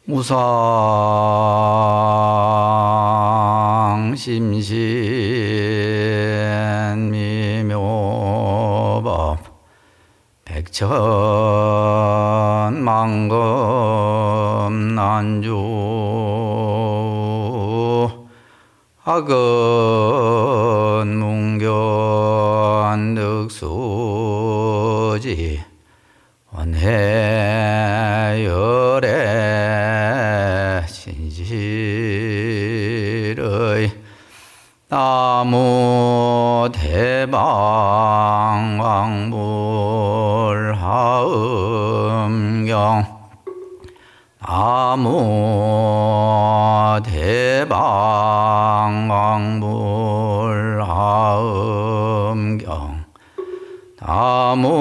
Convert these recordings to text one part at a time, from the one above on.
무상 심신 미묘법 백천만금 난주 학은 문견 득수지 원해열의 진실의 나무 대방왕불하음경 나무 대방왕불하음경 나무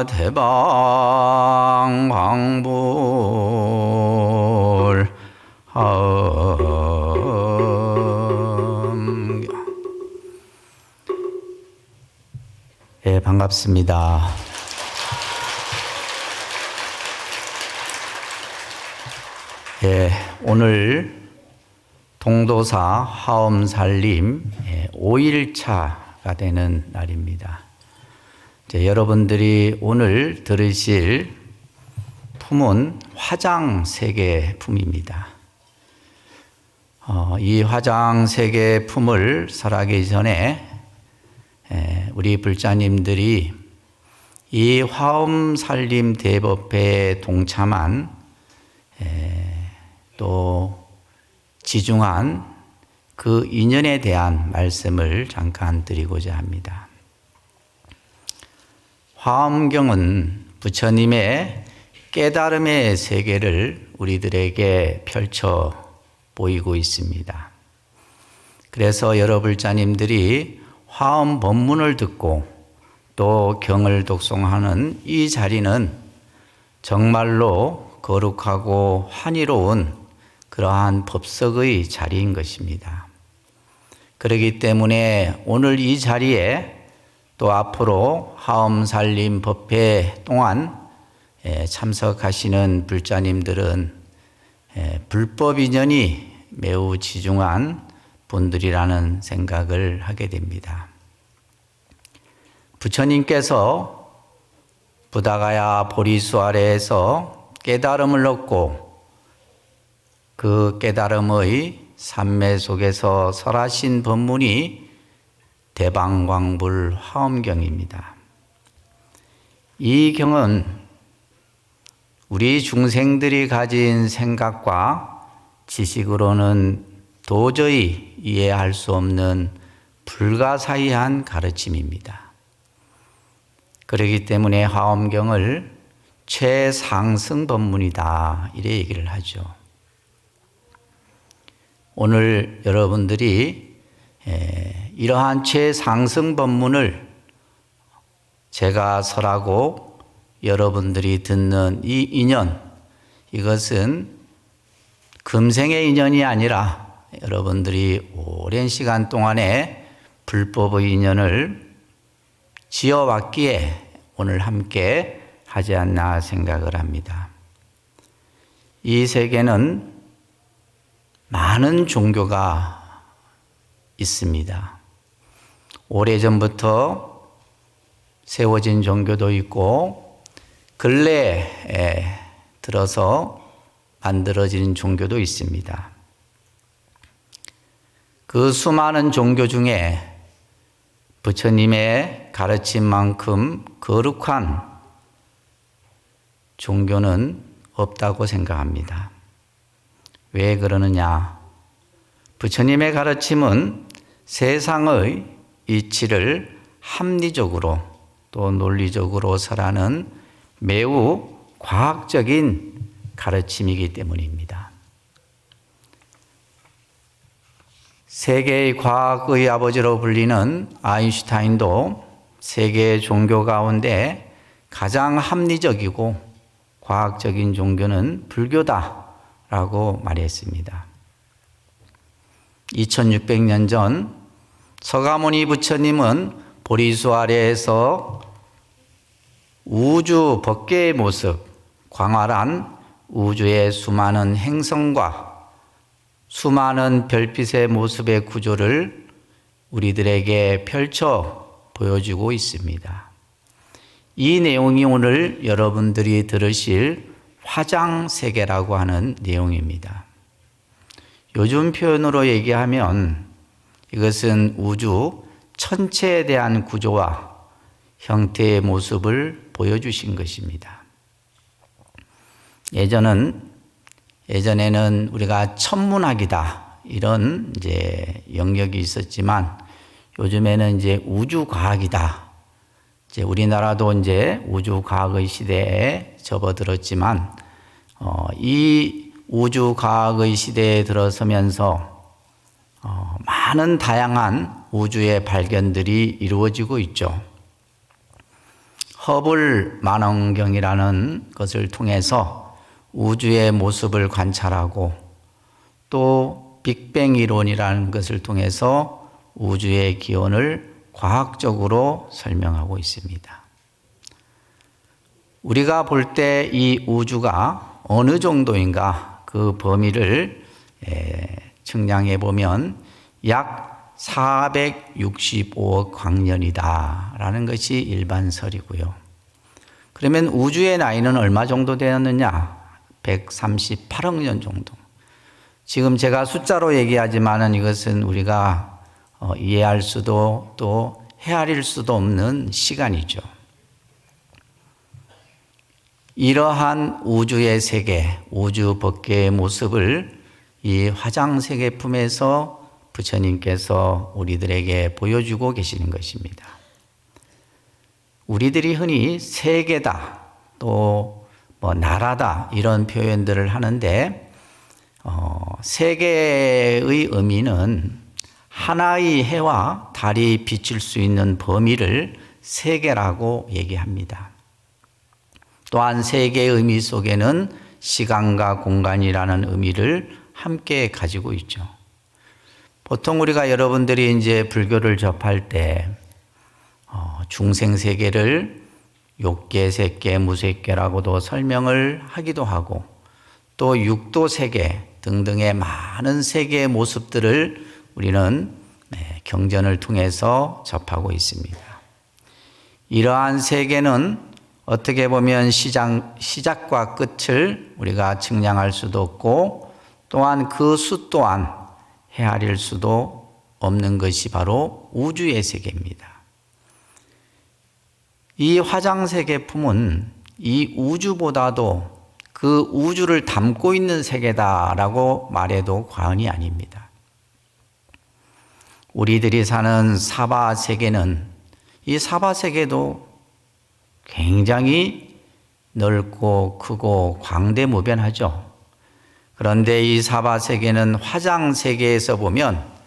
대방왕불 예, 반갑습니다. 예, 오늘 동도사 화엄살림 5일차가 되는 날입니다. 여러분들이 오늘 들으실 품은 화장세계 품입니다. 이 화장세계 품을 설하기 전에 우리 불자님들이 이 화엄살림 대법회에 동참한 또 지중한 그 인연에 대한 말씀을 잠깐 드리고자 합니다. 화엄경은 부처님의 깨달음의 세계를 우리들에게 펼쳐 보이고 있습니다. 그래서 여러 불자님들이 화엄 법문을 듣고 또 경을 독송하는 이 자리는 정말로 거룩하고 환희로운 그러한 법석의 자리인 것입니다. 그렇기 때문에 오늘 이 자리에 또 앞으로 화엄살림 법회 동안 참석하시는 불자님들은 불법 인연이 매우 지중한 분들이라는 생각을 하게 됩니다. 부처님께서 부다가야 보리수 아래에서 깨달음을 얻고 그 깨달음의 삼매 속에서 설하신 법문이 대방광불 화엄경입니다. 이 경은 우리 중생들이 가진 생각과 지식으로는 도저히 이해할 수 없는 불가사의한 가르침입니다. 그렇기 때문에 화엄경을 최상승 법문이다 이래 얘기를 하죠. 오늘 여러분들이 이러한 최상승 법문을 제가 설하고 여러분들이 듣는 이 인연, 이것은 금생의 인연이 아니라 여러분들이 오랜 시간 동안에 불법의 인연을 지어왔기에 오늘 함께 하지 않나 생각을 합니다. 이 세계는 많은 종교가 있습니다. 오래전부터 세워진 종교도 있고 근래에 들어서 만들어진 종교도 있습니다. 그 수많은 종교 중에 부처님의 가르침만큼 거룩한 종교는 없다고 생각합니다. 왜 그러느냐? 부처님의 가르침은 세상의 이치를 합리적으로 또 논리적으로 설하는 매우 과학적인 가르침이기 때문입니다. 세계의 과학의 아버지로 불리는 아인슈타인도 세계의 종교 가운데 가장 합리적이고 과학적인 종교는 불교다라고 말했습니다. 2600년 전 서가모니 부처님은 보리수 아래에서 우주 법계의 모습, 광활한 우주의 수많은 행성과 수많은 별빛의 모습의 구조를 우리들에게 펼쳐 보여주고 있습니다. 이 내용이 오늘 여러분들이 들으실 화장세계라고 하는 내용입니다. 요즘 표현으로 얘기하면 이것은 우주 전체에 대한 구조와 형태의 모습을 보여주신 것입니다. 예전에는 우리가 천문학이다 이런 이제 영역이 있었지만 요즘에는 이제 우주과학이다. 이제 우리나라도 이제 우주과학의 시대에 접어들었지만 이 우주과학의 시대에 들어서면서 많은 다양한 우주의 발견들이 이루어지고 있죠. 허블 망원경이라는 것을 통해서 우주의 모습을 관찰하고 또 빅뱅 이론이라는 것을 통해서 우주의 기원을 과학적으로 설명하고 있습니다. 우리가 볼 때 이 우주가 어느 정도인가 그 범위를 측량해 보면 약 465억 광년이다라는 것이 일반설이고요. 그러면 우주의 나이는 얼마 정도 되었느냐? 138억 년 정도. 지금 제가 숫자로 얘기하지만은 이것은 우리가 이해할 수도 또 헤아릴 수도 없는 시간이죠. 이러한 우주의 세계, 우주 법계의 모습을 이 화장세계품에서 부처님께서 우리들에게 보여주고 계시는 것입니다. 우리들이 흔히 세계다, 또 나라다 이런 표현들을 하는데 세계의 의미는 하나의 해와 달이 비칠 수 있는 범위를 세계라고 얘기합니다. 또한 세계의 의미 속에는 시간과 공간이라는 의미를 함께 가지고 있죠. 보통 우리가 여러분들이 이제 불교를 접할 때 중생세계를 욕계세계, 무색계라고도 설명을 하기도 하고 또 육도세계 등등의 많은 세계의 모습들을 우리는 경전을 통해서 접하고 있습니다. 이러한 세계는 어떻게 보면 시작과 끝을 우리가 측량할 수도 없고 또한 그 수 또한 헤아릴 수도 없는 것이 바로 우주의 세계입니다. 이 화장세계품은 이 우주보다도 그 우주를 담고 있는 세계다라고 말해도 과언이 아닙니다. 우리들이 사는 사바세계는 이 사바세계도 굉장히 넓고 크고 광대무변하죠. 그런데 이 사바세계는 화장세계에서 보면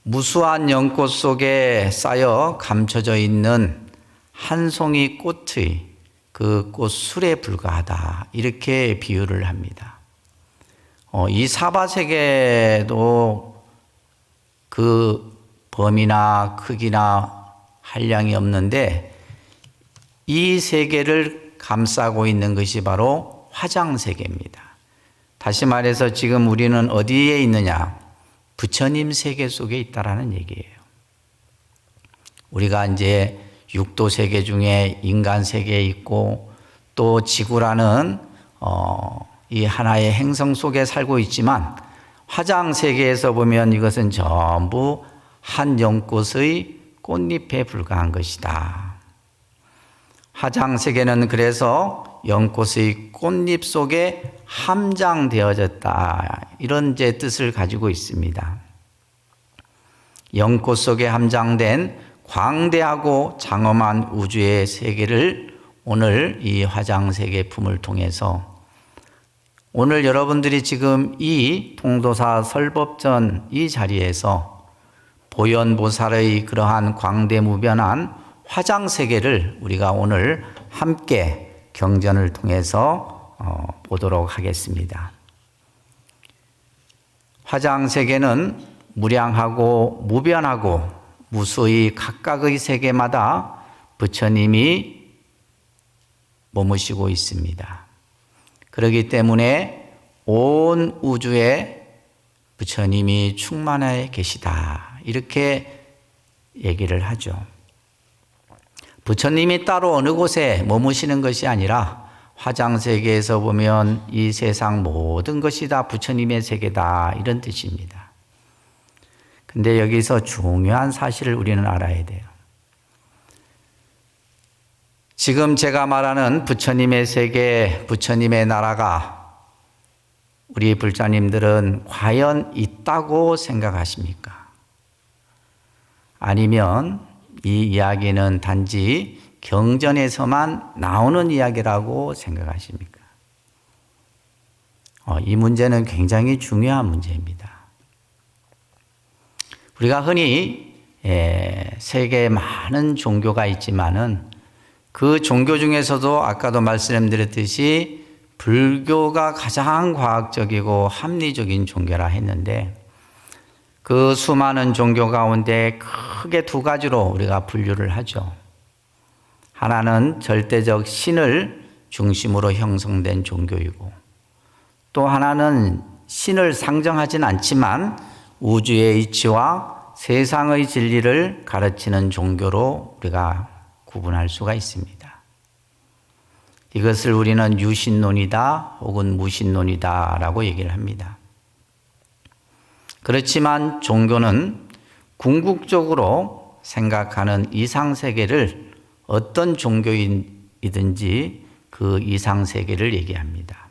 무수한 연꽃 속에 쌓여 감춰져 있는 한 송이 꽃의 그 꽃술에 불과하다 이렇게 비유를 합니다. 이 사바세계도 그 범위나 크기나 한량이 없는데 이 세계를 감싸고 있는 것이 바로 화장세계입니다. 다시 말해서 지금 우리는 어디에 있느냐? 부처님 세계 속에 있다라는 얘기예요. 우리가 이제 육도 세계 중에 인간 세계에 있고 또 지구라는 이 하나의 행성 속에 살고 있지만 화장 세계에서 보면 이것은 전부 한 연꽃의 꽃잎에 불과한 것이다. 화장 세계는 그래서 연꽃의 꽃잎 속에 함장되어졌다. 이런 제 뜻을 가지고 있습니다. 연꽃 속에 함장된 광대하고 장엄한 우주의 세계를 오늘 이 화장세계품을 통해서 오늘 여러분들이 지금 이 통도사 설법전 이 자리에서 보현보살의 그러한 광대무변한 화장세계를 우리가 오늘 함께 경전을 통해서 보도록 하겠습니다. 화장세계는 무량하고 무변하고 무수히 각각의 세계마다 부처님이 머무시고 있습니다. 그렇기 때문에 온 우주에 부처님이 충만해 계시다. 이렇게 얘기를 하죠. 부처님이 따로 어느 곳에 머무시는 것이 아니라 화장세계에서 보면 이 세상 모든 것이 다 부처님의 세계다. 이런 뜻입니다. 근데 여기서 중요한 사실을 우리는 알아야 돼요. 지금 제가 말하는 부처님의 세계, 부처님의 나라가 우리 불자님들은 과연 있다고 생각하십니까? 아니면 이 이야기는 단지 경전에서만 나오는 이야기라고 생각하십니까? 이 문제는 굉장히 중요한 문제입니다. 우리가 흔히 세계에 많은 종교가 있지만은 그 종교 중에서도 아까도 말씀드렸듯이 불교가 가장 과학적이고 합리적인 종교라 했는데 그 수많은 종교 가운데 크게 두 가지로 우리가 분류를 하죠. 하나는 절대적 신을 중심으로 형성된 종교이고 또 하나는 신을 상정하진 않지만 우주의 이치와 세상의 진리를 가르치는 종교로 우리가 구분할 수가 있습니다. 이것을 우리는 유신론이다 혹은 무신론이다 라고 얘기를 합니다. 그렇지만 종교는 궁극적으로 생각하는 이상세계를 어떤 종교이든지 그 이상세계를 얘기합니다.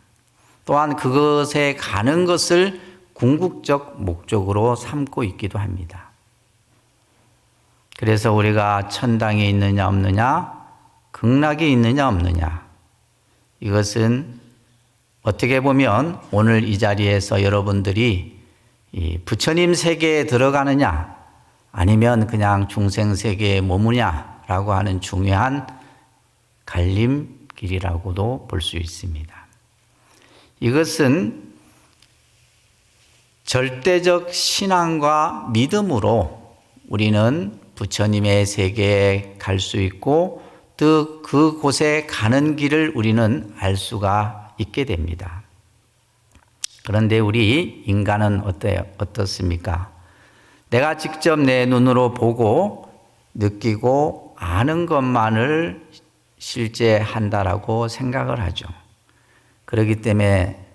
또한 그것에 가는 것을 궁극적 목적으로 삼고 있기도 합니다. 그래서 우리가 천당에 있느냐 없느냐, 극락에 있느냐 없느냐, 이것은 어떻게 보면 오늘 이 자리에서 여러분들이 이 부처님 세계에 들어가느냐 아니면 그냥 중생 세계에 머무냐라고 하는 중요한 갈림길이라고도 볼 수 있습니다. 이것은 절대적 신앙과 믿음으로 우리는 부처님의 세계에 갈 수 있고 또 그곳에 가는 길을 우리는 알 수가 있게 됩니다. 그런데 우리 인간은 어떻습니까? 내가 직접 내 눈으로 보고 느끼고 아는 것만을 실제 한다라고 생각을 하죠. 그렇기 때문에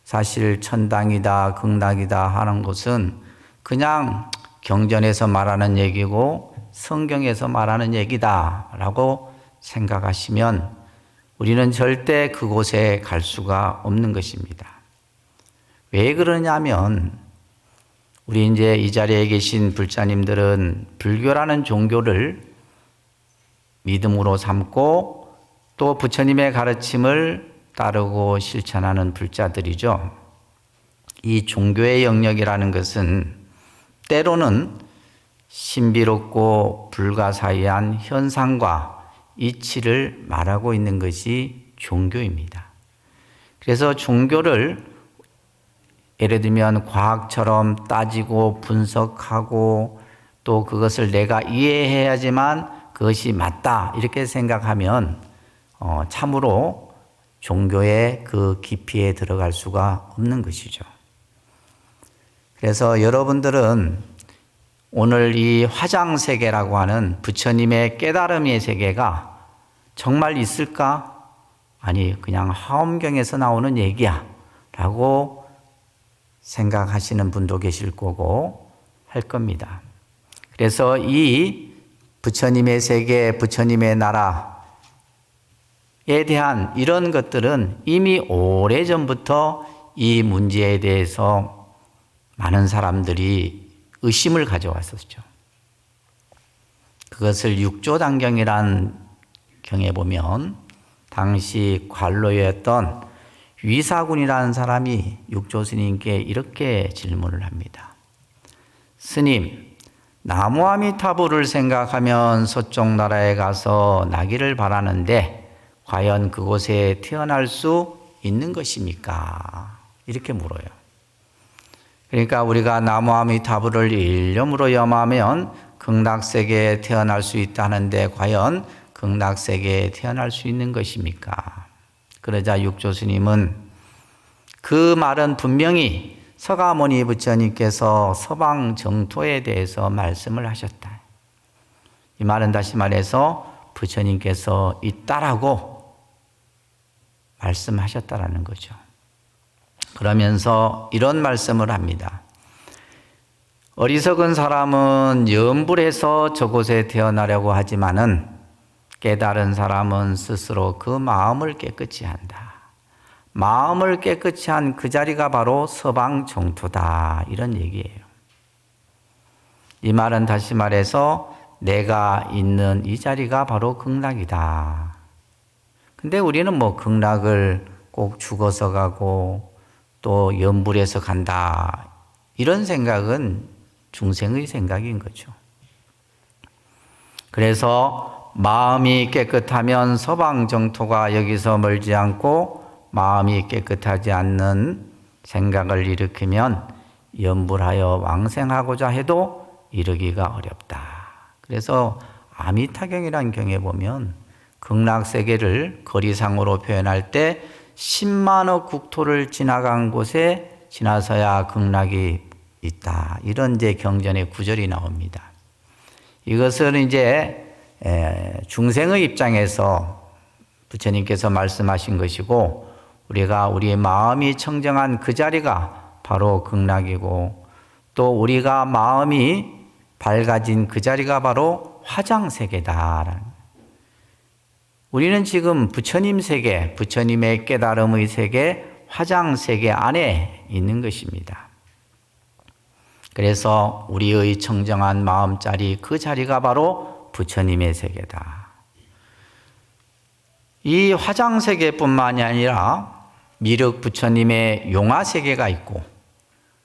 사실 천당이다, 극락이다 하는 것은 그냥 경전에서 말하는 얘기고 성경에서 말하는 얘기다라고 생각하시면 우리는 절대 그곳에 갈 수가 없는 것입니다. 왜 그러냐면 우리 이제 이 자리에 계신 불자님들은 불교라는 종교를 믿음으로 삼고 또 부처님의 가르침을 따르고 실천하는 불자들이죠. 이 종교의 영역이라는 것은 때로는 신비롭고 불가사의한 현상과 이치를 말하고 있는 것이 종교입니다. 그래서 종교를 예를 들면 과학처럼 따지고 분석하고 또 그것을 내가 이해해야지만 그것이 맞다 이렇게 생각하면 참으로 종교의 그 깊이에 들어갈 수가 없는 것이죠. 그래서 여러분들은 오늘 이 화장세계라고 하는 부처님의 깨달음의 세계가 정말 있을까? 아니 그냥 화엄경에서 나오는 얘기야 라고 생각하시는 분도 계실 거고 할 겁니다. 그래서 이 부처님의 세계, 부처님의 나라에 대한 이런 것들은 이미 오래전부터 이 문제에 대해서 많은 사람들이 의심을 가져왔었죠. 그것을 육조단경이란 경에 보면 당시 관로였던 위사군이라는 사람이 육조스님께 이렇게 질문을 합니다. 스님, 나무아미타불을 생각하면 서쪽 나라에 가서 나기를 바라는데 과연 그곳에 태어날 수 있는 것입니까? 이렇게 물어요. 그러니까 우리가 나무아미타불을 일념으로 염하면 극락세계에 태어날 수 있다는데 과연 극락세계에 태어날 수 있는 것입니까? 그러자 육조스님은 그 말은 분명히 서가모니 부처님께서 서방 정토에 대해서 말씀을 하셨다. 이 말은 다시 말해서 부처님께서 있다라고 말씀하셨다라는 거죠. 그러면서 이런 말씀을 합니다. 어리석은 사람은 염불해서 저곳에 태어나려고 하지만은 깨달은 사람은 스스로 그 마음을 깨끗이 한다. 마음을 깨끗이 한 그 자리가 바로 서방 정토다. 이런 얘기예요. 이 말은 다시 말해서 내가 있는 이 자리가 바로 극락이다. 근데 우리는 뭐 극락을 꼭 죽어서 가고 또 염불해서 간다. 이런 생각은 중생의 생각인 거죠. 그래서 마음이 깨끗하면 서방 정토가 여기서 멀지 않고 마음이 깨끗하지 않는 생각을 일으키면 염불하여 왕생하고자 해도 이르기가 어렵다. 그래서 아미타경이라는 경에 보면 극락세계를 거리상으로 표현할 때 10만억 국토를 지나간 곳에 지나서야 극락이 있다. 이런 이제 경전의 구절이 나옵니다. 이것은 이제 중생의 입장에서 부처님께서 말씀하신 것이고 우리가 우리의 마음이 청정한 그 자리가 바로 극락이고 또 우리가 마음이 밝아진 그 자리가 바로 화장세계다. 우리는 지금 부처님 세계, 부처님의 깨달음의 세계, 화장세계 안에 있는 것입니다. 그래서 우리의 청정한 마음자리 그 자리가 바로 부처님의 세계다. 이 화장세계뿐만이 아니라 미륵 부처님의 용화세계가 있고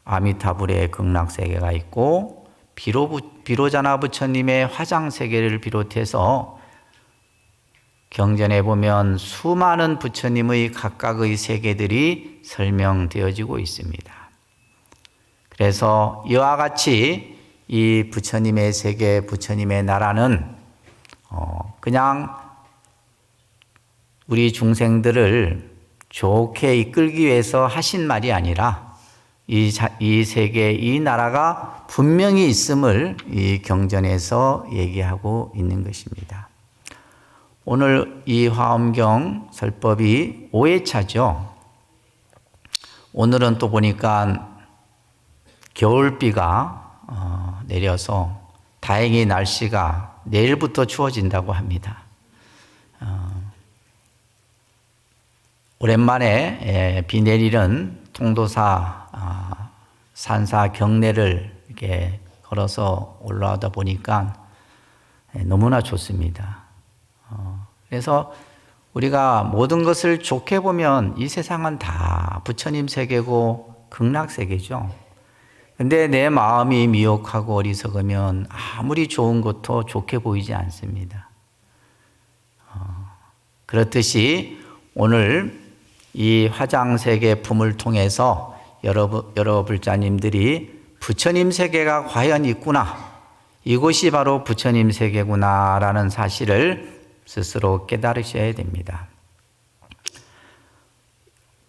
아미타불의 극락세계가 있고 비로자나 부처님의 화장세계를 비롯해서 경전에 보면 수많은 부처님의 각각의 세계들이 설명되어지고 있습니다. 그래서 이와 같이 이 부처님의 세계, 부처님의 나라는 그냥 우리 중생들을 좋게 이끌기 위해서 하신 말이 아니라 이 세계, 이 나라가 분명히 있음을 이 경전에서 얘기하고 있는 것입니다. 오늘 이 화엄경 설법이 5회차죠. 오늘은 또 보니까 겨울비가 내려서 다행히 날씨가 내일부터 추워진다고 합니다. 오랜만에 비 내리는 통도사 산사 경내를 이렇게 걸어서 올라오다 보니까 너무나 좋습니다. 그래서 우리가 모든 것을 좋게 보면 이 세상은 다 부처님 세계고 극락 세계죠. 근데 내 마음이 미혹하고 어리석으면 아무리 좋은 것도 좋게 보이지 않습니다. 그렇듯이 오늘 이 화장세계 품을 통해서 여러 불자님들이 부처님 세계가 과연 있구나, 이곳이 바로 부처님 세계구나라는 사실을 스스로 깨달으셔야 됩니다.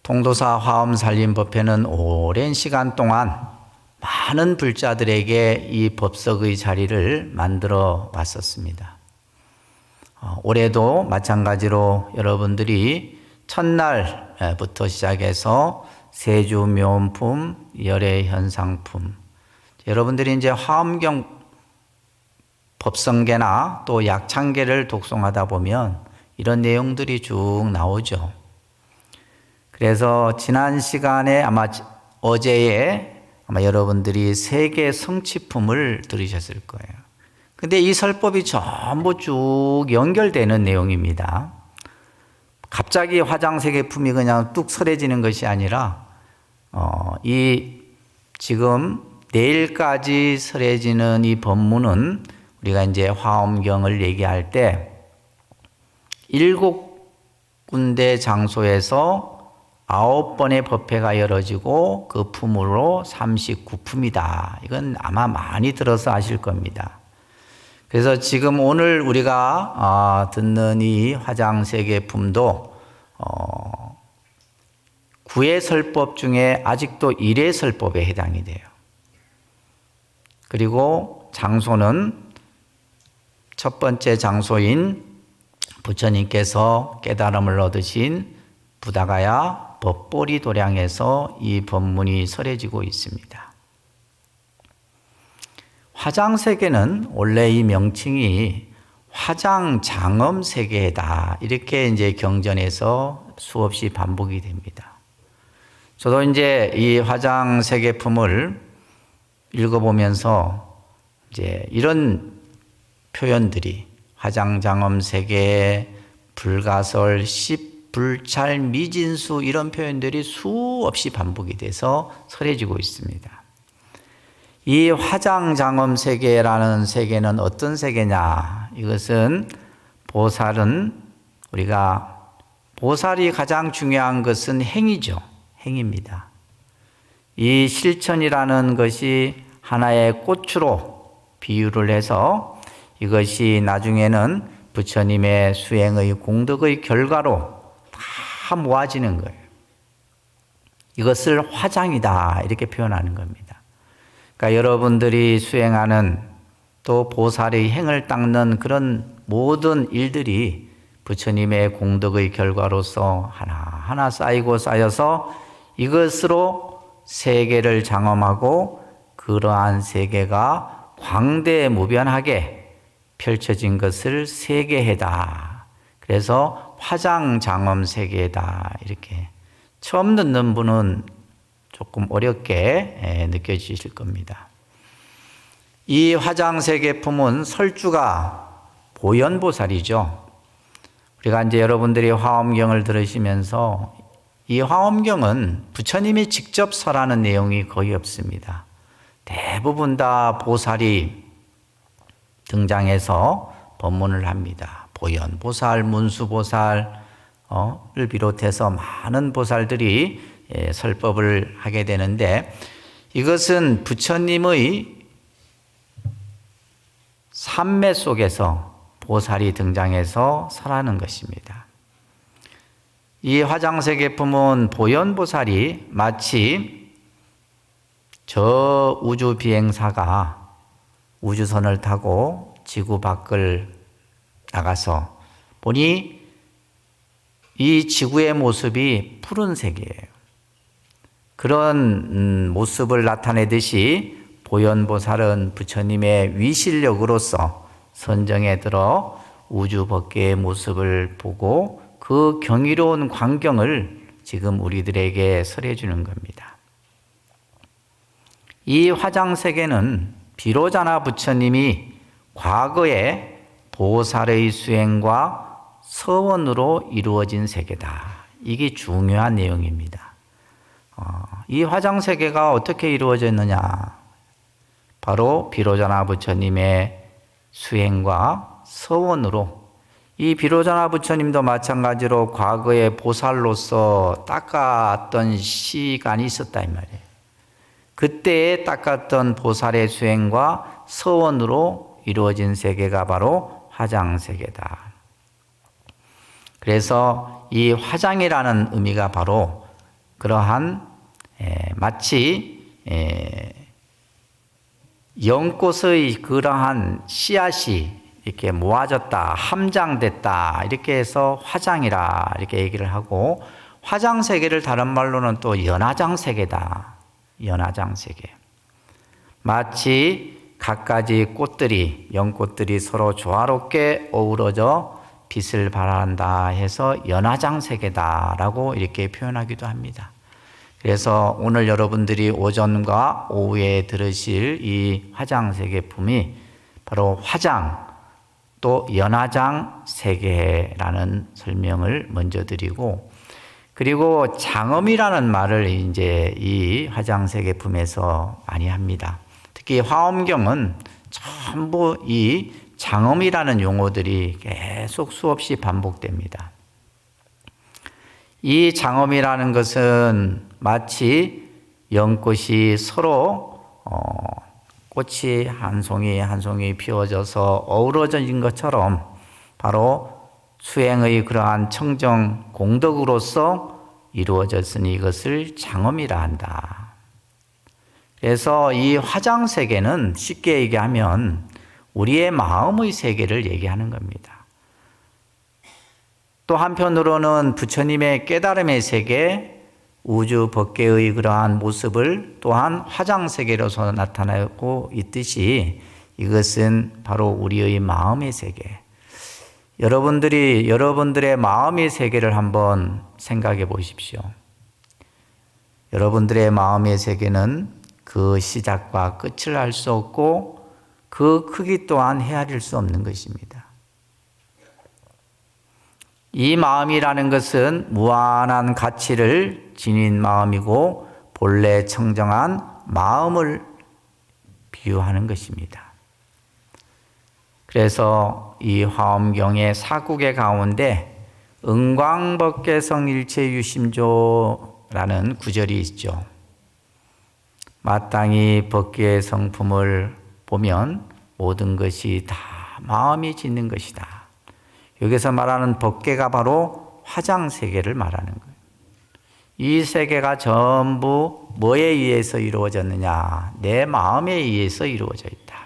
통도사 화엄살림법회는 오랜 시간 동안 많은 불자들에게 이 법석의 자리를 만들어 왔었습니다. 올해도 마찬가지로 여러분들이 첫날부터 시작해서 세주묘음품, 열애현상품, 여러분들이 이제 화엄경 법성계나 또 약창계를 독송하다 보면 이런 내용들이 쭉 나오죠. 그래서 지난 시간에 어제에 여러분들이 세계 성취품을 들으셨을 거예요. 근데 이 설법이 전부 쭉 연결되는 내용입니다. 갑자기 화장세계품이 그냥 뚝 설해지는 것이 아니라 이 지금 내일까지 설해지는 이 법문은 우리가 이제 화엄경을 얘기할 때 7군데 장소에서 9번의 법회가 열어지고 그 품으로 39품이다. 이건 아마 많이 들어서 아실 겁니다. 그래서 지금 오늘 우리가 듣는 이 화장세계품도 구해설법 중에 아직도 일회설법에 해당이 돼요. 그리고 장소는 첫 번째 장소인 부처님께서 깨달음을 얻으신 부다가야 법보리 도량에서 이 법문이 설해지고 있습니다. 화장세계는 원래 이 명칭이 화장장엄세계다, 이렇게 이제 경전에서 수없이 반복이 됩니다. 저도 이제 이 화장세계품을 읽어보면서 이제 이런 표현들이 화장장엄세계, 불가설, 십불찰, 미진수, 이런 표현들이 수없이 반복이 돼서 설해지고 있습니다. 이 화장장엄세계라는 세계는 어떤 세계냐? 이것은 보살이 가장 중요한 것은 행이죠. 행입니다. 이 실천이라는 것이 하나의 꽃으로 비유를 해서 이것이 나중에는 부처님의 수행의 공덕의 결과로 다 모아지는 거예요. 이것을 화장이다, 이렇게 표현하는 겁니다. 그러니까 여러분들이 수행하는, 또 보살의 행을 닦는 그런 모든 일들이 부처님의 공덕의 결과로서 하나하나 쌓여서 이것으로 세계를 장엄하고 그러한 세계가 광대무변하게 펼쳐진 것을 세계해다. 그래서 화장장엄세계다, 이렇게. 처음 듣는 분은 조금 어렵게 느껴지실 겁니다. 이 화장세계품은 설주가 보현보살이죠. 우리가 이제 여러분들이 화엄경을 들으시면서 이 화엄경은 부처님이 직접 설하는 내용이 거의 없습니다. 대부분 다 보살이 등장해서 법문을 합니다. 보현보살, 문수보살을 비롯해서 많은 보살들이 설법을 하게 되는데, 이것은 부처님의 삼매 속에서 보살이 등장해서 설하는 것입니다. 이 화장세계품은 보현보살이 마치 저 우주 비행사가 우주선을 타고 지구 밖을 나가서 보니 이 지구의 모습이 푸른색이에요. 그런 모습을 나타내듯이 보현보살은 부처님의 위실력으로서 선정에 들어 우주 밖의 모습을 보고 그 경이로운 광경을 지금 우리들에게 설해주는 겁니다. 이 화장세계는 비로자나 부처님이 과거에 보살의 수행과 서원으로 이루어진 세계다. 이게 중요한 내용입니다. 이 화장세계가 어떻게 이루어졌느냐? 바로 비로자나 부처님의 수행과 서원으로. 이 비로자나 부처님도 마찬가지로 과거에 보살로서 닦았던 시간이 있었다, 이 말이에요. 그때에 닦았던 보살의 수행과 서원으로 이루어진 세계가 바로 화장세계다. 그래서 이 화장이라는 의미가 바로 그러한 마치 연꽃의 그러한 씨앗이 이렇게 모아졌다, 함장됐다, 이렇게 해서 화장이라 이렇게 얘기를 하고, 화장세계를 다른 말로는 또 연화장세계다. 연화장세계. 마치 갖가지 꽃들이, 연꽃들이 서로 조화롭게 어우러져 빛을 발한다 해서 연화장세계다라고 이렇게 표현하기도 합니다. 그래서 오늘 여러분들이 오전과 오후에 들으실 이 화장세계품이 바로 화장, 또 연화장 세계라는 설명을 먼저 드리고, 그리고 장엄이라는 말을 이제 이 화장세계품에서 많이 합니다. 특히 화엄경은 전부 이 장엄이라는 용어들이 계속 수없이 반복됩니다. 이 장엄이라는 것은 마치 연꽃이 서로 꽃이 한 송이 한 송이 피어져서 어우러진 것처럼 바로 수행의 그러한 청정 공덕으로서 이루어졌으니 이것을 장엄이라 한다. 그래서 이 화장세계는 쉽게 얘기하면 우리의 마음의 세계를 얘기하는 겁니다. 또 한편으로는 부처님의 깨달음의 세계, 우주 법계의 그러한 모습을 또한 화장세계로서 나타나고 있듯이 이것은 바로 우리의 마음의 세계. 여러분들이 여러분들의 마음의 세계를 한번 생각해 보십시오. 여러분들의 마음의 세계는 그 시작과 끝을 알 수 없고 그 크기 또한 헤아릴 수 없는 것입니다. 이 마음이라는 것은 무한한 가치를 지닌 마음이고 본래 청정한 마음을 비유하는 것입니다. 그래서 이 화엄경의 사국의 가운데 은광법계성 일체유심조라는 구절이 있죠. 마땅히 법계의 성품을 보면 모든 것이 다 마음이 짓는 것이다. 여기서 말하는 법계가 바로 화장세계를 말하는 거예요. 이 세계가 전부 뭐에 의해서 이루어졌느냐? 내 마음에 의해서 이루어져 있다.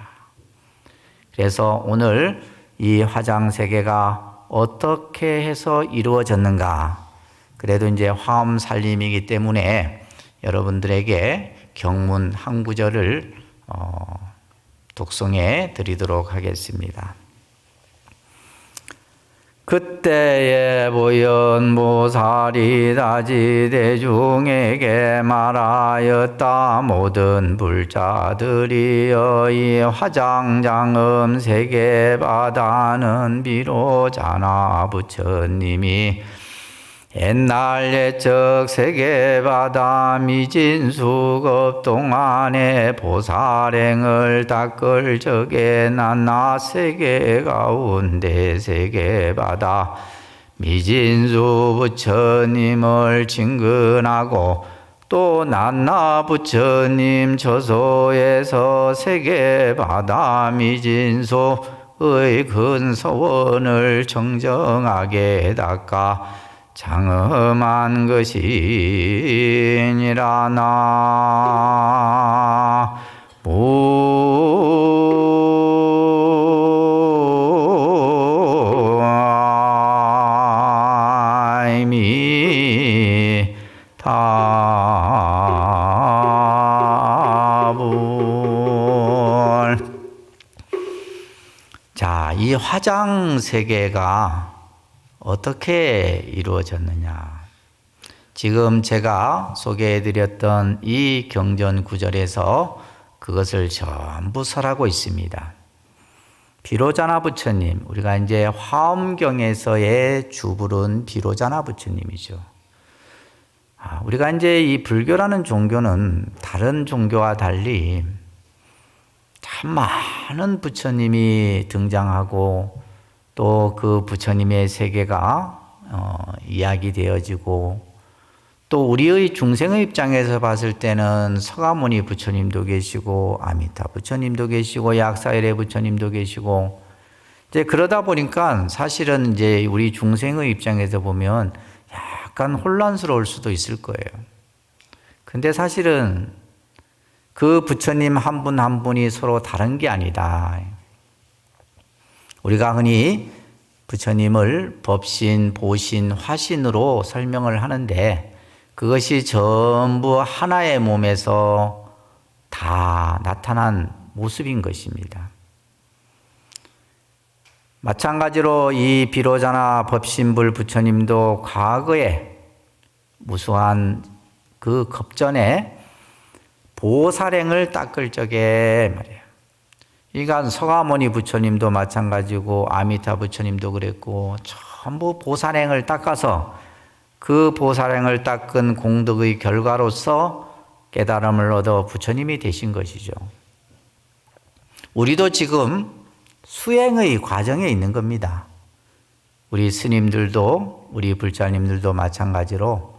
그래서 오늘 이 화장세계가 어떻게 해서 이루어졌는가? 그래도 이제 화엄 살림이기 때문에 여러분들에게 경문 한 구절을 독송해 드리도록 하겠습니다. 그때에 보현모살이 다지대중에게 말하였다. 모든 불자들이여 이 화장장엄 세계바다는 비로자나 부처님이 옛날 옛적 세계바다 미진수급 동안에 보살행을 닦을 적에 난나 세계 가운데 세계바다 미진수 부처님을 친근하고 또 난나 부처님 처소에서 세계바다 미진수의 근서원을 정정하게 닦아 장엄한 것이니라. 자, 이 화장 세계가 어떻게 이루어졌느냐? 지금 제가 소개해드렸던 이 경전 구절에서 그것을 전부 설하고 있습니다. 비로자나 부처님, 우리가 이제 화엄경에서의 주불은 비로자나 부처님이죠. 우리가 이제 이 불교라는 종교는 다른 종교와 달리 참 많은 부처님이 등장하고 또 그 부처님의 세계가 이야기되어지고 또 우리의 중생의 입장에서 봤을 때는 서가모니 부처님도 계시고 아미타 부처님도 계시고 약사일의 부처님도 계시고 이제 그러다 보니까 사실은 이제 우리 중생의 입장에서 보면 약간 혼란스러울 수도 있을 거예요. 근데 사실은 그 부처님 한 분 한 분이 서로 다른 게 아니다. 우리가 흔히 부처님을 법신, 보신, 화신으로 설명을 하는데 그것이 전부 하나의 몸에서 다 나타난 모습인 것입니다. 마찬가지로 이 비로자나 법신불 부처님도 과거에 무수한 그 겁전에 보살행을 닦을 적에 말이에요. 그러니까 서가모니 부처님도 마찬가지고 아미타 부처님도 그랬고 전부 보살행을 닦아서 그 보살행을 닦은 공덕의 결과로서 깨달음을 얻어 부처님이 되신 것이죠. 우리도 지금 수행의 과정에 있는 겁니다. 우리 스님들도 우리 불자님들도 마찬가지로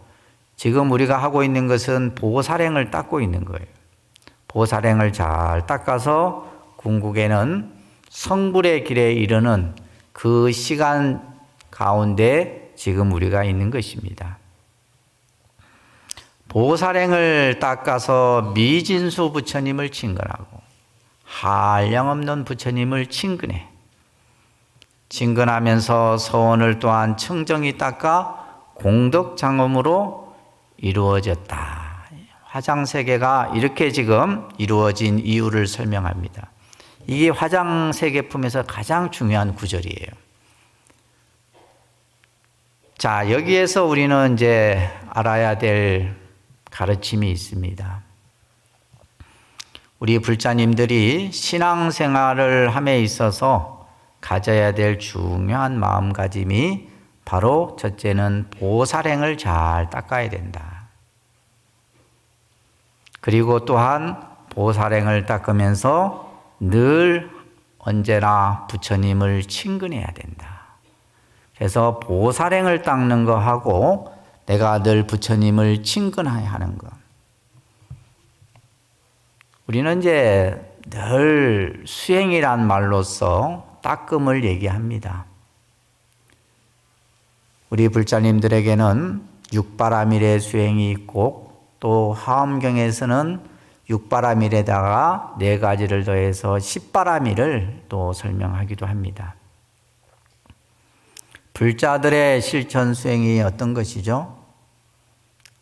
지금 우리가 하고 있는 것은 보살행을 닦고 있는 거예요. 보살행을 잘 닦아서 궁극에는 성불의 길에 이르는 그 시간 가운데 지금 우리가 있는 것입니다. 보살행을 닦아서 미진수 부처님을 친근하고 한량없는 부처님을 친근해. 친근하면서 서원을 또한 청정히 닦아 공덕장엄으로 이루어졌다. 화장세계가 이렇게 지금 이루어진 이유를 설명합니다. 이게 화장세계품에서 가장 중요한 구절이에요. 자, 여기에서 우리는 이제 알아야 될 가르침이 있습니다. 우리 불자님들이 신앙생활을 함에 있어서 가져야 될 중요한 마음가짐이 바로 첫째는 보살행을 잘 닦아야 된다. 그리고 또한 보살행을 닦으면서 늘 언제나 부처님을 친근해야 된다. 그래서 보살행을 닦는 거 하고 내가 늘 부처님을 친근해야 하는 것. 우리는 이제 늘 수행이란 말로써 닦음을 얘기합니다. 우리 불자님들에게는 육바라밀의 수행이 있고 또 하엄경에서는 육바라밀에다가 4가지를 더해서 10바라밀을 또 설명하기도 합니다. 불자들의 실천 수행이 어떤 것이죠?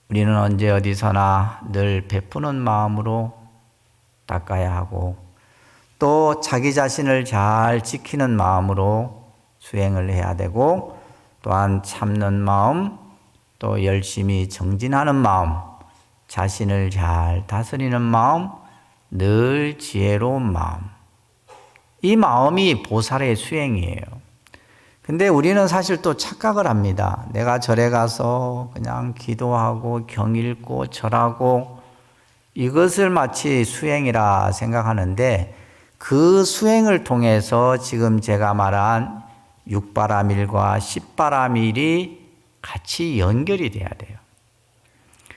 우리는 언제 어디서나 늘 베푸는 마음으로 닦아야 하고 또 자기 자신을 잘 지키는 마음으로 수행을 해야 되고 또한 참는 마음, 또 열심히 정진하는 마음, 자신을 잘 다스리는 마음, 늘 지혜로운 마음. 이 마음이 보살의 수행이에요. 근데 우리는 사실 또 착각을 합니다. 내가 절에 가서 그냥 기도하고 경 읽고 절하고 이것을 마치 수행이라 생각하는데 그 수행을 통해서 지금 제가 말한 6바라밀과 10바라밀이 같이 연결이 돼야 돼요.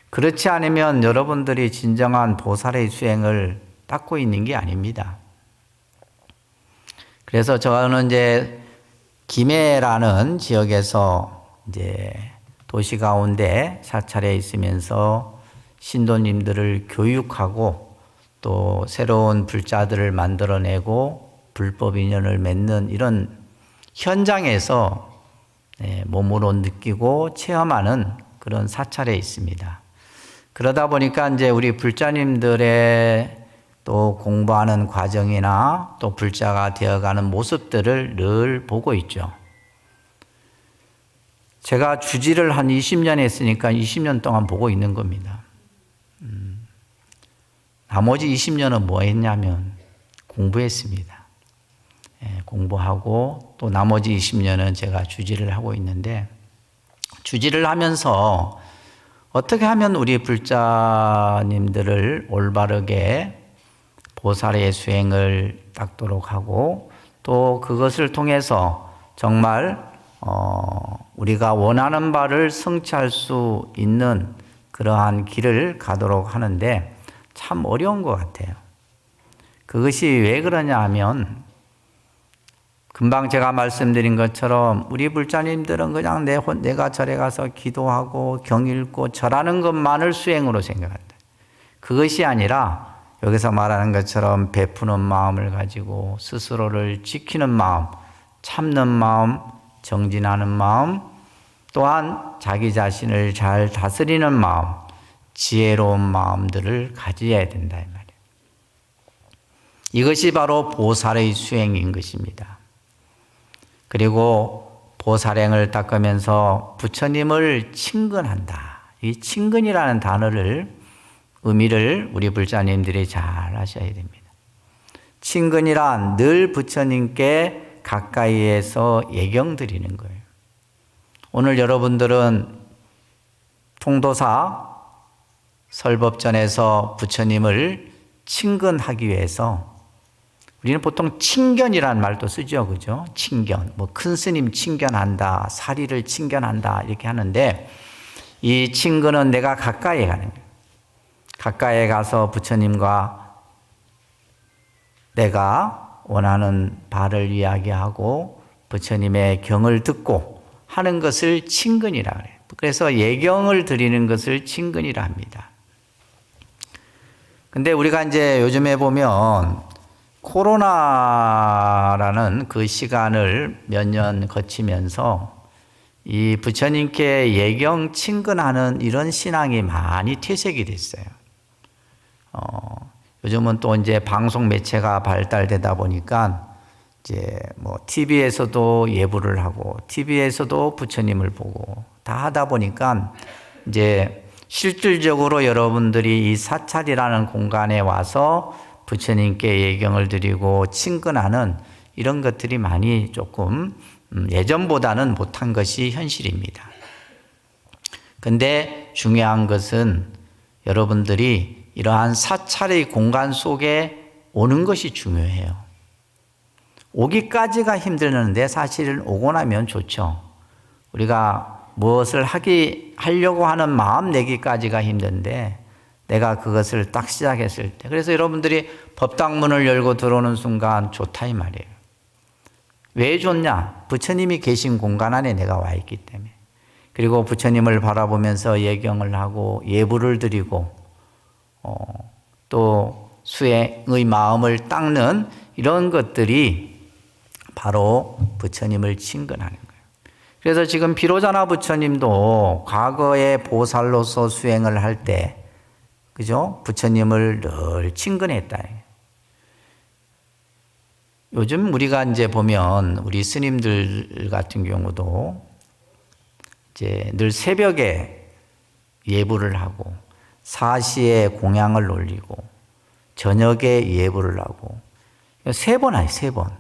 그렇지 않으면 여러분들이 진정한 보살의 수행을 닦고 있는 게 아닙니다. 그래서 저는 이제 김해라는 지역에서 이제 도시 가운데 사찰에 있으면서 신도님들을 교육하고 또 새로운 불자들을 만들어내고 불법 인연을 맺는 이런 현장에서 몸으로 느끼고 체험하는 그런 사찰에 있습니다. 그러다 보니까 이제 우리 불자님들의 또 공부하는 과정이나 또 불자가 되어가는 모습들을 늘 보고 있죠. 제가 주지를 한 20년 했으니까 20년 동안 보고 있는 겁니다. 나머지 20년은 뭐 했냐면 공부했습니다. 공부하고 또 나머지 20년은 제가 주지를 하고 있는데 주지를 하면서 어떻게 하면 우리 불자님들을 올바르게 보살의 수행을 닦도록 하고 또 그것을 통해서 정말 우리가 원하는 바를 성취할 수 있는 그러한 길을 가도록 하는데 참 어려운 것 같아요. 그것이 왜 그러냐 하면 금방 제가 말씀드린 것처럼 우리 불자님들은 그냥 내가 절에 가서 기도하고 경 읽고 절하는 것만을 수행으로 생각한다. 그것이 아니라 여기서 말하는 것처럼 베푸는 마음을 가지고 스스로를 지키는 마음, 참는 마음, 정진하는 마음, 또한 자기 자신을 잘 다스리는 마음, 지혜로운 마음들을 가져야 된다 이 말이에요. 이것이 바로 보살의 수행인 것입니다. 그리고 보살행을 닦으면서 부처님을 친근한다. 이 친근이라는 단어를 의미를 우리 불자님들이 잘 아셔야 됩니다. 친근이란 늘 부처님께 가까이에서 예경 드리는 거예요. 오늘 여러분들은 통도사 설법전에서 부처님을 친근하기 위해서 우리는 보통 친견이라는 말도 쓰죠. 그죠? 친견. 뭐 큰 스님 친견한다, 사리를 친견한다 이렇게 하는데 이 친근은 내가 가까이에 가는 거예요. 가까이에 가서 부처님과 내가 원하는 바를 이야기하고 부처님의 경을 듣고 하는 것을 친근이라 그래요. 그래서 예경을 드리는 것을 친근이라 합니다. 근데 우리가 이제 요즘에 보면 코로나라는 그 시간을 몇 년 거치면서 이 부처님께 예경 친근하는 이런 신앙이 많이 퇴색이 됐어요. 요즘은 또 이제 방송 매체가 발달되다 보니까 이제 뭐 TV에서도 예불을 하고 TV에서도 부처님을 보고 다 하다 보니까 이제 실질적으로 여러분들이 이 사찰이라는 공간에 와서 부처님께 예경을 드리고 친근하는 이런 것들이 많이 조금 예전보다는 못한 것이 현실입니다. 근데 중요한 것은 여러분들이 이러한 사찰의 공간 속에 오는 것이 중요해요. 오기까지가 힘들는데 사실은 오고 나면 좋죠. 우리가 무엇을 하려고 하는 마음 내기까지가 힘든데 내가 그것을 딱 시작했을 때, 그래서 여러분들이 법당문을 열고 들어오는 순간 좋다 이 말이에요. 왜 좋냐? 부처님이 계신 공간 안에 내가 와 있기 때문에. 그리고 부처님을 바라보면서 예경을 하고 예불을 드리고 또 수행의 마음을 닦는 이런 것들이 바로 부처님을 친근하는 거예요. 그래서 지금 비로자나 부처님도 과거에 보살로서 수행을 할 때, 그죠? 부처님을 늘 친근했다. 요즘 우리가 이제 보면 우리 스님들 같은 경우도 이제 늘 새벽에 예불을 하고 4시에 공양을 올리고 저녁에 예불을 하고 3번 해요, 3번.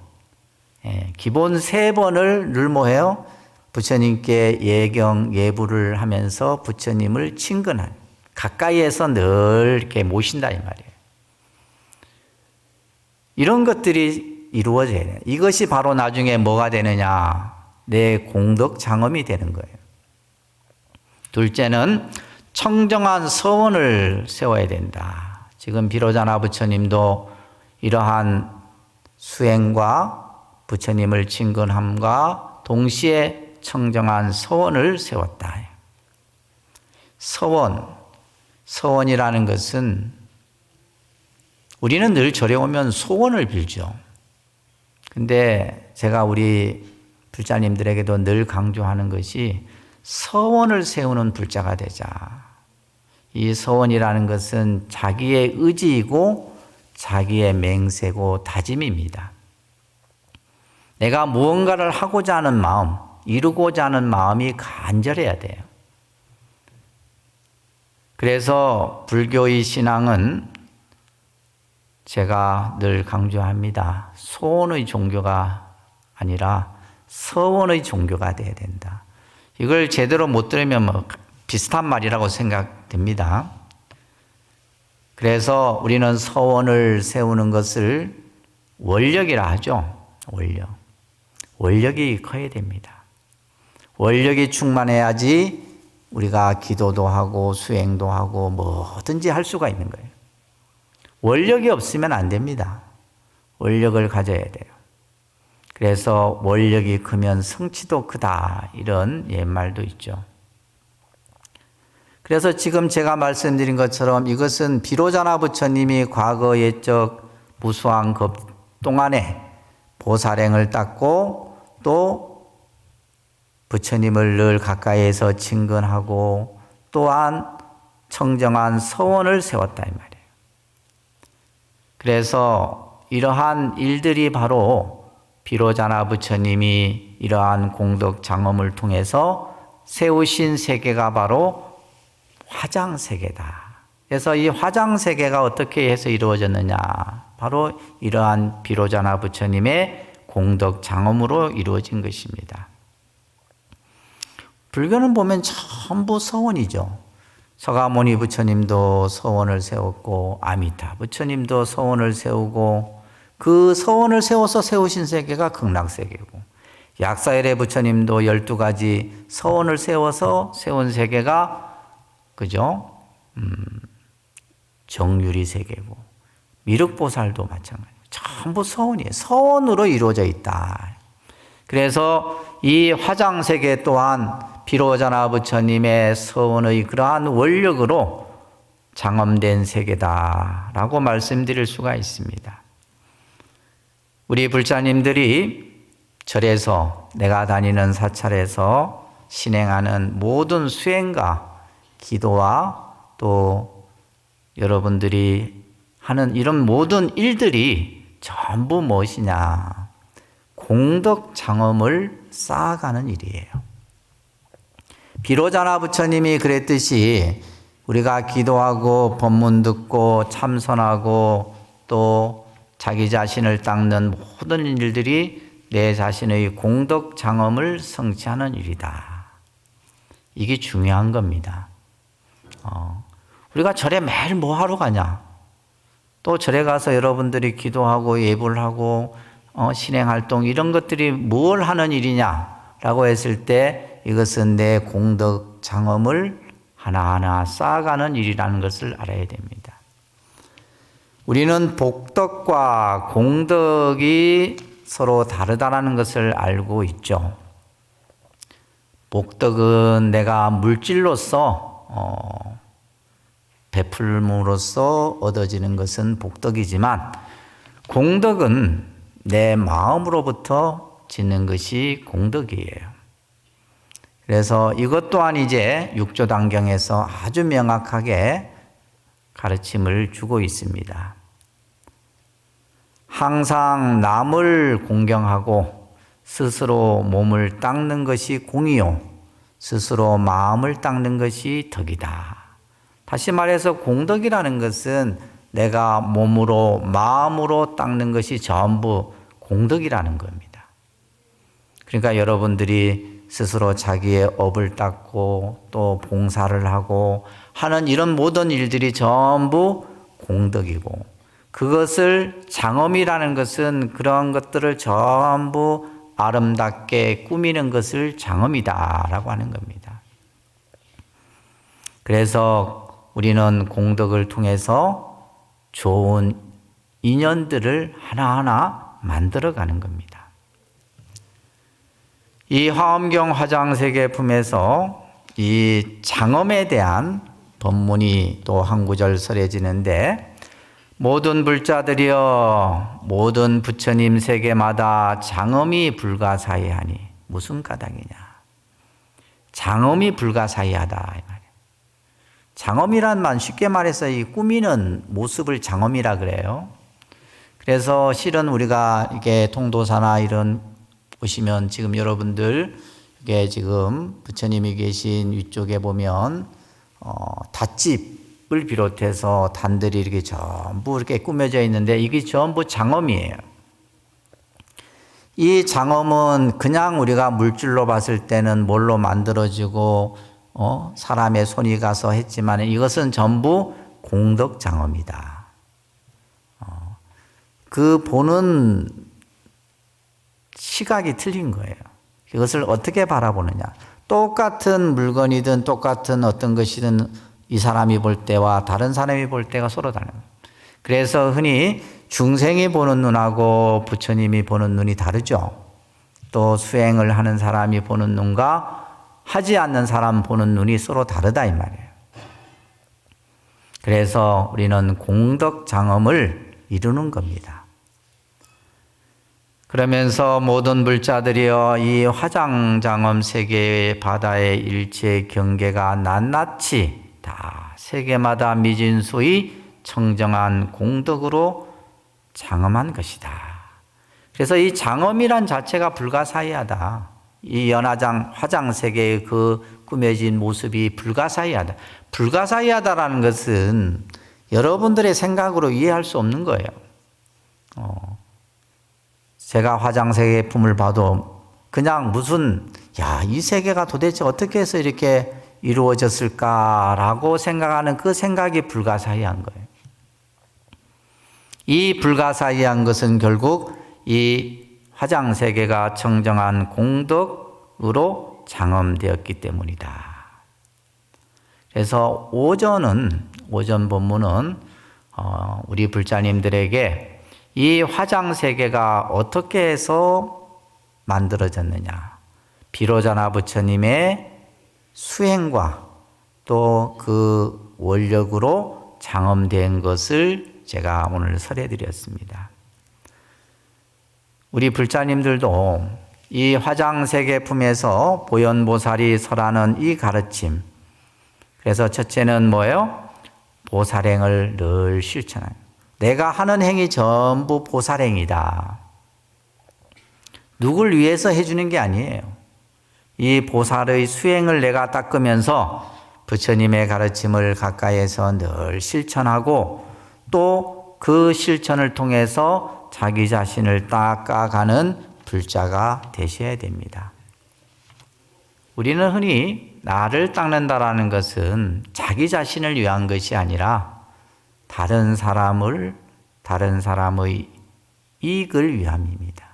기본 3번을 늘 뭐해요? 부처님께 예경, 예불을 하면서 부처님을 친근한, 가까이에서 늘 이렇게 모신다 이 말이에요. 이런 것들이 이루어져야 돼요. 이것이 바로 나중에 뭐가 되느냐? 내 공덕 장엄이 되는 거예요. 둘째는 청정한 서원을 세워야 된다. 지금 비로자나 부처님도 이러한 수행과 부처님을 친근함과 동시에 청정한 서원을 세웠다. 서원이라는 것은 우리는 늘 절에 오면 소원을 빌죠. 근데 제가 우리 불자님들에게도 늘 강조하는 것이 서원을 세우는 불자가 되자. 이 서원이라는 것은 자기의 의지이고 자기의 맹세고 다짐입니다. 내가 무언가를 하고자 하는 마음, 이루고자 하는 마음이 간절해야 돼요. 그래서 불교의 신앙은 제가 늘 강조합니다. 소원의 종교가 아니라 서원의 종교가 되어야 된다. 이걸 제대로 못 들으면 뭐 비슷한 말이라고 생각됩니다. 그래서 우리는 서원을 세우는 것을 원력이라 하죠. 원력이 커야 됩니다. 원력이 충만해야지 우리가 기도도 하고 수행도 하고 뭐든지 할 수가 있는 거예요. 원력이 없으면 안 됩니다. 원력을 가져야 돼요. 그래서 원력이 크면 성취도 크다, 이런 옛말도 있죠. 그래서 지금 제가 말씀드린 것처럼 이것은 비로자나 부처님이 과거 옛적 무수한 급 동안에 보살행을 닦고 또 부처님을 늘 가까이에서 친근하고 또한 청정한 서원을 세웠다 이 말이에요. 그래서 이러한 일들이 바로 비로자나 부처님이 이러한 공덕 장엄을 통해서 세우신 세계가 바로 화장세계다. 그래서 이 화장세계가 어떻게 해서 이루어졌느냐? 바로 이러한 비로자나 부처님의 공덕 장엄으로 이루어진 것입니다. 불교는 보면 전부 서원이죠. 서가모니 부처님도 서원을 세웠고 아미타 부처님도 서원을 세우고 그 서원을 세워서 세우신 세계가 극락세계고 약사열의 부처님도 12가지 서원을 세워서 세운 세계가 정유리 세계고 미륵보살도 마찬가지고 전부 서원이에요. 서원으로 이루어져 있다. 그래서 이 화장세계 또한 비로자나 부처님의 서원의 그러한 원력으로 장엄된 세계다라고 말씀드릴 수가 있습니다. 우리 불자님들이 절에서 내가 다니는 사찰에서 신행하는 모든 수행과 기도와 또 여러분들이 하는 이런 모든 일들이 전부 무엇이냐? 공덕 장엄을 쌓아가는 일이에요. 비로자나 부처님이 그랬듯이 우리가 기도하고 법문 듣고 참선하고 또 자기 자신을 닦는 모든 일들이 내 자신의 공덕 장엄을 성취하는 일이다. 이게 중요한 겁니다. 우리가 절에 매일 뭐 하러 가냐? 또 절에 가서 여러분들이 기도하고 예불 하고 신행활동 이런 것들이 뭘 하는 일이냐라고 했을 때 이것은 내 공덕 장엄을 하나하나 쌓아가는 일이라는 것을 알아야 됩니다. 우리는 복덕과 공덕이 서로 다르다는 것을 알고 있죠. 복덕은 내가 물질로서 베풀므로써 얻어지는 것은 복덕이지만 공덕은 내 마음으로부터 짓는 것이 공덕이에요. 그래서 이것 또한 이제 육조단경에서 아주 명확하게 가르침을 주고 있습니다. 항상 남을 공경하고 스스로 몸을 닦는 것이 공이요 스스로 마음을 닦는 것이 덕이다. 다시 말해서 공덕이라는 것은 내가 몸으로 마음으로 닦는 것이 전부 공덕이라는 겁니다. 그러니까 여러분들이 스스로 자기의 업을 닦고 또 봉사를 하고 하는 이런 모든 일들이 전부 공덕이고 그것을 장엄이라는 것은 그런 것들을 전부 아름답게 꾸미는 것을 장엄이다라고 하는 겁니다. 그래서 우리는 공덕을 통해서 좋은 인연들을 하나하나 만들어가는 겁니다. 이 화엄경 화장세계품에서 이 장엄에 대한 법문이 또 한 구절 설해지는데 모든 불자들이여 모든 부처님 세계마다 장엄이 불가사의하니 무슨 까닭이냐? 장엄이 불가사의하다 이 말이에요. 장엄이란 말 쉽게 말해서 이 꾸미는 모습을 장엄이라 그래요. 그래서 실은 우리가 이게 통도사나 이런 보시면 지금 여러분들 이게 지금 부처님이 계신 위쪽에 보면 닷집을 비롯해서 단들이 이렇게 전부 이렇게 꾸며져 있는데 이게 전부 장엄이에요. 이 장엄은 그냥 우리가 물질로 봤을 때는 뭘로 만들어지고 사람의 손이 가서 했지만 이것은 전부 공덕 장엄이다. 그 보는 시각이 틀린 거예요. 이것을 어떻게 바라보느냐. 똑같은 물건이든 똑같은 어떤 것이든 이 사람이 볼 때와 다른 사람이 볼 때가 서로 다릅니다. 그래서 흔히 중생이 보는 눈하고 부처님이 보는 눈이 다르죠. 또 수행을 하는 사람이 보는 눈과 하지 않는 사람 보는 눈이 서로 다르다 이 말이에요. 그래서 우리는 공덕 장엄을 이루는 겁니다. 그러면서 모든 불자들이여 이 화장장엄 세계의 바다의 일체 경계가 낱낱이 다 세계마다 미진수의 청정한 공덕으로 장엄한 것이다. 그래서 이 장엄이란 자체가 불가사의하다. 이 연화장 화장 세계의 그 꾸며진 모습이 불가사의하다. 불가사의하다라는 것은 여러분들의 생각으로 이해할 수 없는 거예요. 제가 화장 세계품을 봐도 그냥 무슨 이 세계가 도대체 어떻게 해서 이렇게 이루어졌을까라고 생각하는 그 생각이 불가사의한 거예요. 이 불가사의한 것은 결국 이 화장 세계가 청정한 공덕으로 장엄되었기 때문이다. 그래서 오전 본문은 우리 불자님들에게 이 화장세계가 어떻게 해서 만들어졌느냐? 비로자나 부처님의 수행과 또 그 원력으로 장엄된 것을 제가 오늘 설해드렸습니다. 우리 불자님들도 이 화장세계 품에서 보현보살이 설하는 이 가르침, 그래서 첫째는 뭐예요? 보살행을 늘 실천하는, 내가 하는 행위 전부 보살행이다. 누굴 위해서 해주는 게 아니에요. 이 보살의 수행을 내가 닦으면서 부처님의 가르침을 가까이에서 늘 실천하고 또 그 실천을 통해서 자기 자신을 닦아가는 불자가 되셔야 됩니다. 우리는 흔히 나를 닦는다라는 것은 자기 자신을 위한 것이 아니라 다른 사람의 이익을 위함입니다.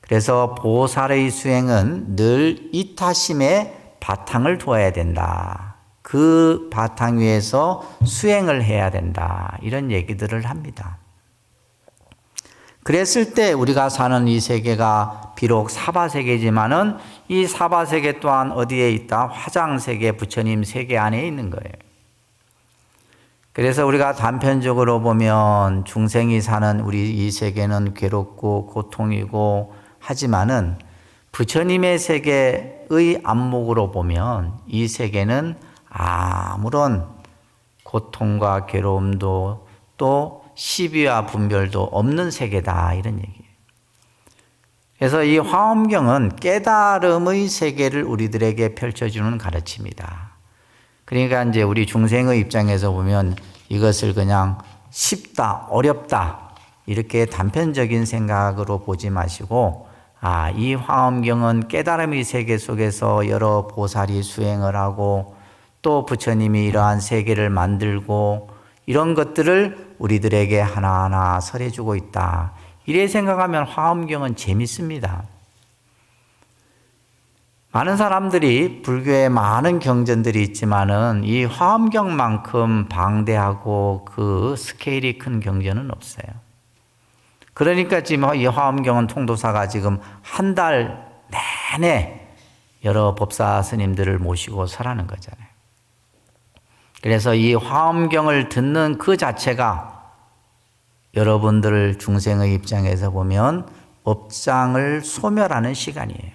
그래서 보살의 수행은 늘 이타심에 바탕을 두어야 된다. 그 바탕 위에서 수행을 해야 된다. 이런 얘기들을 합니다. 그랬을 때 우리가 사는 이 세계가 비록 사바세계지만은 이 사바세계 또한 어디에 있다? 화장세계, 부처님 세계 안에 있는 거예요. 그래서 우리가 단편적으로 보면 중생이 사는 우리 이 세계는 괴롭고 고통이고 하지만은 부처님의 세계의 안목으로 보면 이 세계는 아무런 고통과 괴로움도 또 시비와 분별도 없는 세계다, 이런 얘기예요. 그래서 이 화엄경은 깨달음의 세계를 우리들에게 펼쳐주는 가르침이다. 그러니까 이제 우리 중생의 입장에서 보면 이것을 그냥 쉽다, 어렵다 이렇게 단편적인 생각으로 보지 마시고, 이 화엄경은 깨달음의 세계 속에서 여러 보살이 수행을 하고 또 부처님이 이러한 세계를 만들고 이런 것들을 우리들에게 하나하나 설해주고 있다. 이래 생각하면 화엄경은 재밌습니다. 많은 사람들이 불교에 많은 경전들이 있지만은 이 화엄경만큼 방대하고 그 스케일이 큰 경전은 없어요. 그러니까 지금 이 화엄경은 통도사가 지금 한 달 내내 여러 법사 스님들을 모시고 설하는 거잖아요. 그래서 이 화엄경을 듣는 그 자체가 여러분들 중생의 입장에서 보면 업장을 소멸하는 시간이에요.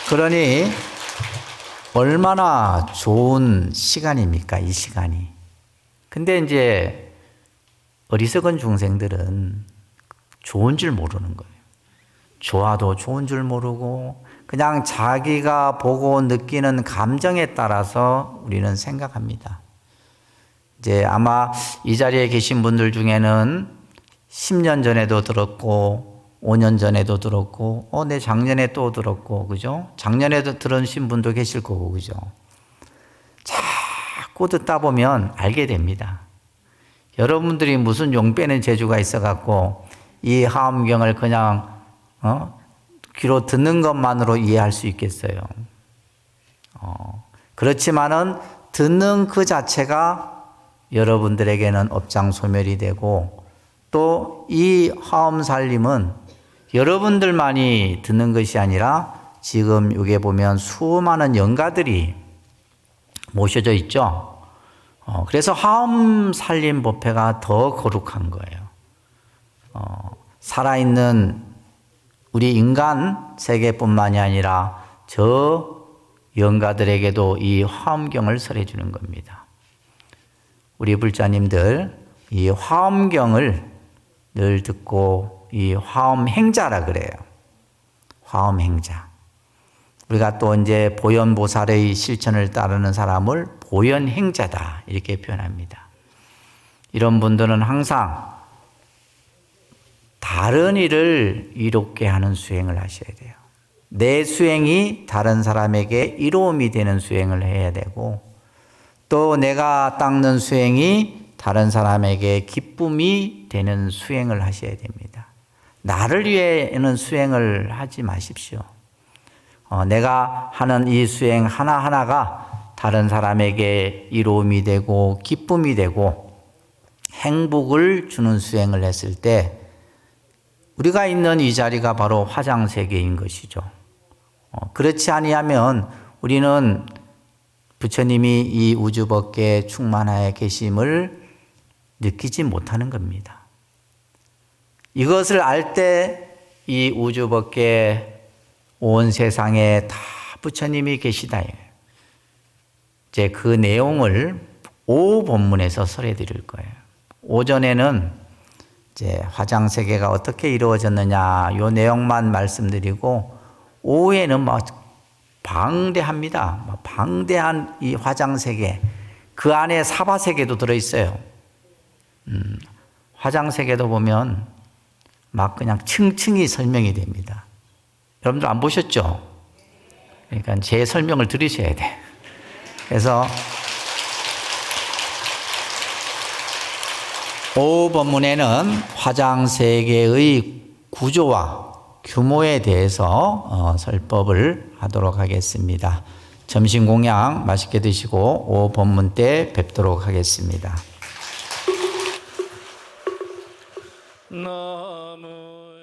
그러니 얼마나 좋은 시간입니까, 이 시간이. 근데 이제 어리석은 중생들은 좋은 줄 모르는 거예요. 좋아도 좋은 줄 모르고 그냥 자기가 보고 느끼는 감정에 따라서 우리는 생각합니다. 이제 아마 이 자리에 계신 분들 중에는 10년 전에도 들었고 5년 전에도 들었고 내 작년에 또 들었고, 그죠? 작년에도 들으신 분도 계실 거고, 그죠? 자꾸 듣다 보면 알게 됩니다. 여러분들이 무슨 용 빼는 재주가 있어갖고 이 화엄경을 그냥 귀로 듣는 것만으로 이해할 수 있겠어요. 그렇지만은 듣는 그 자체가 여러분들에게는 업장 소멸이 되고 또 이 화엄살림은 여러분들만이 듣는 것이 아니라 지금 여기에 보면 수많은 영가들이 모셔져 있죠. 그래서 화엄살림 법회가 더 거룩한 거예요. 살아있는 우리 인간 세계뿐만이 아니라 저 영가들에게도 이 화엄경을 설해 주는 겁니다. 우리 불자님들 이 화엄경을 늘 듣고 이 화엄행자라 그래요. 화엄행자. 우리가 또 이제 보현보살의 실천을 따르는 사람을 보현행자다 이렇게 표현합니다. 이런 분들은 항상 다른 일을 이롭게 하는 수행을 하셔야 돼요. 내 수행이 다른 사람에게 이로움이 되는 수행을 해야 되고 또 내가 닦는 수행이 다른 사람에게 기쁨이 되는 수행을 하셔야 됩니다. 나를 위해는 수행을 하지 마십시오. 내가 하는 이 수행 하나하나가 다른 사람에게 이로움이 되고 기쁨이 되고 행복을 주는 수행을 했을 때 우리가 있는 이 자리가 바로 화장세계인 것이죠. 그렇지 아니하면 우리는 부처님이 이 우주법계에 충만하여 계심을 느끼지 못하는 겁니다. 이것을 알 때 이 우주법계 온 세상에 다 부처님이 계시다. 이제 그 내용을 오후 본문에서 설해 드릴 거예요. 오전에는 이제 화장세계가 어떻게 이루어졌느냐 요 내용만 말씀드리고 오후에는 방대합니다. 방대한 이 화장세계 그 안에 사바세계도 들어있어요. 화장세계도 보면 막 그냥 층층이 설명이 됩니다. 여러분들 안 보셨죠? 그러니까 제 설명을 들으셔야 돼. 그래서 오후 본문에는 화장세계의 구조와 규모에 대해서 설법을 하도록 하겠습니다. 점심 공양 맛있게 드시고 오후 본문 때 뵙도록 하겠습니다. 나무